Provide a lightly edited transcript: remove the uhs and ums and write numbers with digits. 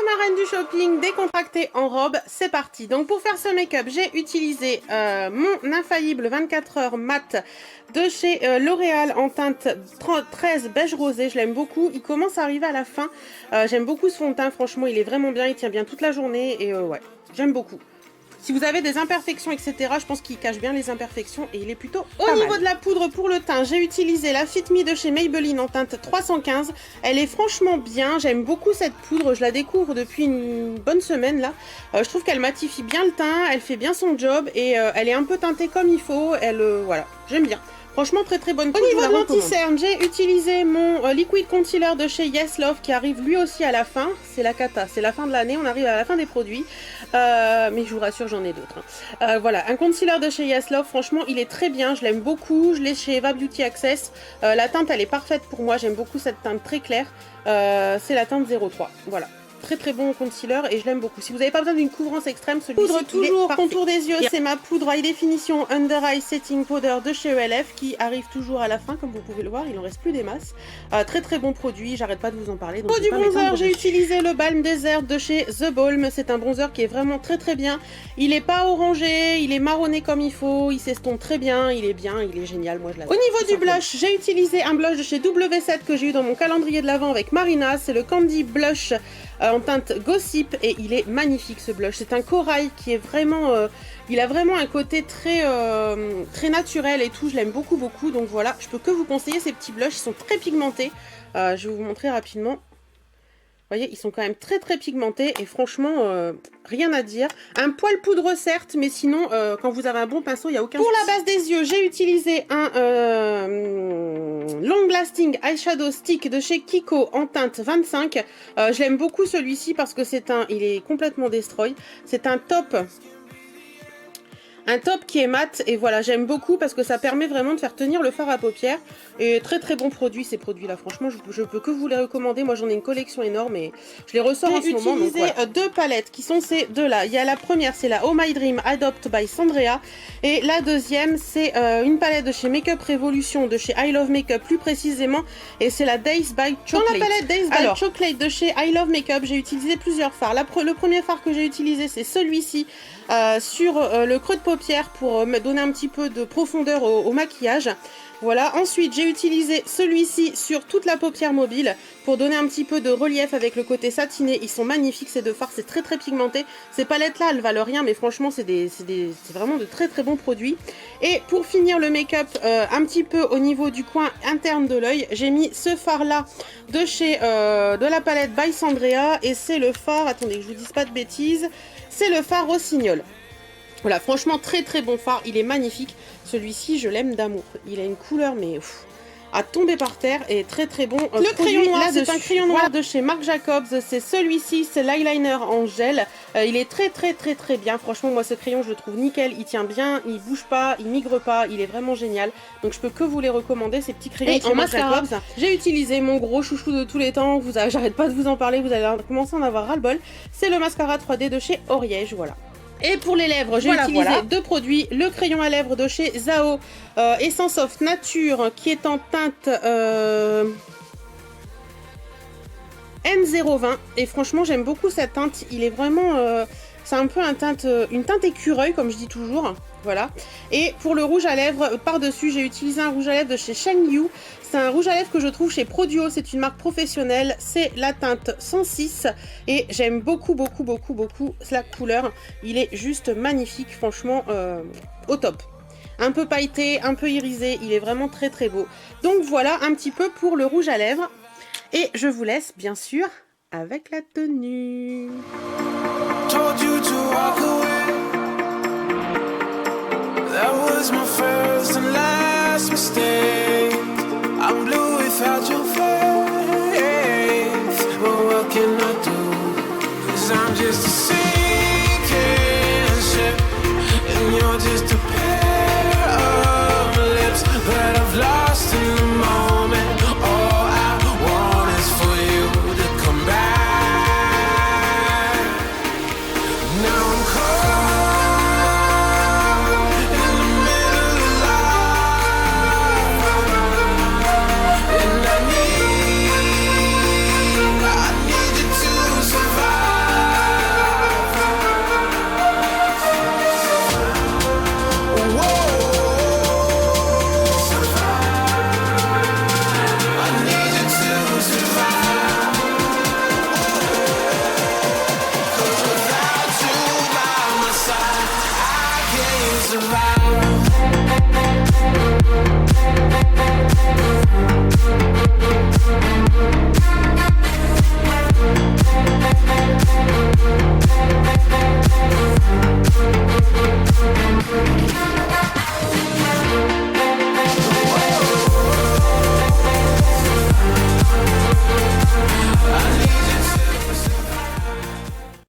ma reine du shopping décontractée en robe, c'est parti. Donc pour faire ce make-up, j'ai utilisé mon infaillible 24 heures mat de chez L'Oréal en teinte 13 beige rosé. Je l'aime beaucoup, il commence à arriver à la fin. J'aime beaucoup ce fond de teint, franchement il est vraiment bien, il tient bien toute la journée et ouais, j'aime beaucoup. Si vous avez des imperfections, etc., je pense qu'il cache bien les imperfections et il est plutôt pas mal. Au niveau de la poudre pour le teint, j'ai utilisé la Fit Me de chez Maybelline en teinte 315. Elle est franchement bien, j'aime beaucoup cette poudre, je la découvre depuis une bonne semaine là. Je trouve qu'elle matifie bien le teint, elle fait bien son job et elle est un peu teintée comme il faut. Voilà, j'aime bien. Franchement, très très bonne poudre. Au niveau de l'anti-cerne, j'ai utilisé mon liquid concealer de chez Yes Love qui arrive lui aussi à la fin. C'est la cata, c'est la fin de l'année, on arrive à la fin des produits. Mais je vous rassure, j'en ai d'autres. Voilà, un concealer de chez Yes Love, franchement, il est très bien, je l'aime beaucoup. Je l'ai chez Eva Beauty Access. La teinte, elle est parfaite pour moi, j'aime beaucoup cette teinte très claire. C'est la teinte 03, voilà. Très très bon concealer et je l'aime beaucoup. Si vous n'avez pas besoin d'une couvrance extrême, celui-ci toujours contour des yeux, c'est ma poudre High Definition Under Eye Setting Powder de chez ELF qui arrive toujours à la fin, comme vous pouvez le voir, il en reste plus des masses. Très très bon produit, j'arrête pas de vous en parler. Pour du bronzer, j'ai utilisé le Balm Desert de chez The Balm. C'est un bronzer qui est vraiment très très bien. Il est pas orangé, il est marronné comme il faut, il s'estompe très bien, il est génial, moi je l'adore. Au niveau du blush, j'ai utilisé un blush de chez W7 que j'ai eu dans mon calendrier de l'Avent avec Marina, c'est le Candy Blush en teinte Gossip et il est magnifique ce blush. C'est un corail qui est vraiment, il a vraiment un côté très, très naturel et tout. Je l'aime beaucoup beaucoup. Donc voilà, je peux que vous conseiller ces petits blushs. Ils sont très pigmentés. Je vais vous montrer rapidement. Vous voyez, ils sont quand même très très pigmentés et franchement, rien à dire. Un poil poudreux certes, mais sinon, quand vous avez un bon pinceau, il n'y a aucun souci. Pour la base des yeux, j'ai utilisé un Long Lasting Eyeshadow Stick de chez Kiko en teinte 25. Je l'aime beaucoup celui-ci parce que il est complètement destroy. C'est un top qui est mat et voilà, j'aime beaucoup parce que ça permet vraiment de faire tenir le fard à paupières et très très bon produit ces produits là, franchement je peux que vous les recommander. Moi j'en ai une collection énorme et je les ressors en ce moment. J'ai utilisé deux palettes qui sont ces deux là. Il y a la première, c'est la Oh My Dream Adopt by Sandrea et la deuxième c'est une palette de chez Makeup Revolution de chez I Love Makeup plus précisément et c'est la Days by Chocolate. Dans la palette Days by Chocolate de chez I Love Makeup, j'ai utilisé plusieurs fards. Le premier fard que j'ai utilisé c'est celui-ci sur le creux de paupière pour me donner un petit peu de profondeur au maquillage. Voilà, ensuite j'ai utilisé celui-ci sur toute la paupière mobile pour donner un petit peu de relief avec le côté satiné. Ils sont magnifiques ces deux fards, c'est très très pigmenté. Ces palettes là elles valent rien mais franchement c'est vraiment de très très bons produits. Et pour finir le make-up un petit peu au niveau du coin interne de l'œil, j'ai mis ce fard là de chez de la palette by Sandrea et c'est le fard, attendez que je vous dise pas de bêtises, c'est le fard Rossignol. Voilà, franchement très très bon fard, il est magnifique. Celui-ci, je l'aime d'amour. Il a une couleur, mais à tomber par terre et très très bon. Le crayon noir, c'est un crayon noir de chez Marc Jacobs. C'est celui-ci, c'est l'eyeliner en gel. Il est très très très très bien. Franchement, moi ce crayon, je le trouve nickel. Il tient bien, il bouge pas, il migre pas. Il est vraiment génial. Donc je peux que vous les recommander, ces petits crayons en Marc Jacobs. J'ai utilisé mon gros chouchou de tous les temps. J'arrête pas de vous en parler, vous allez commencer à en avoir ras-le-bol. C'est le mascara 3D de chez Oriège, voilà. Et pour les lèvres, j'ai utilisé deux produits. Le crayon à lèvres de chez Zao Essence of Nature qui est en teinte N020. Et franchement, j'aime beaucoup cette teinte. Il est vraiment... c'est un peu une teinte écureuil, comme je dis toujours. Voilà. Et pour le rouge à lèvres, par-dessus, j'ai utilisé un rouge à lèvres de chez Shengyu. C'est un rouge à lèvres que je trouve chez Produo, c'est une marque professionnelle, c'est la teinte 106 et j'aime beaucoup beaucoup beaucoup beaucoup la couleur, il est juste magnifique, franchement au top. Un peu pailleté, un peu irisé, il est vraiment très très beau. Donc voilà un petit peu pour le rouge à lèvres et je vous laisse bien sûr avec la tenue. I'm blue without you.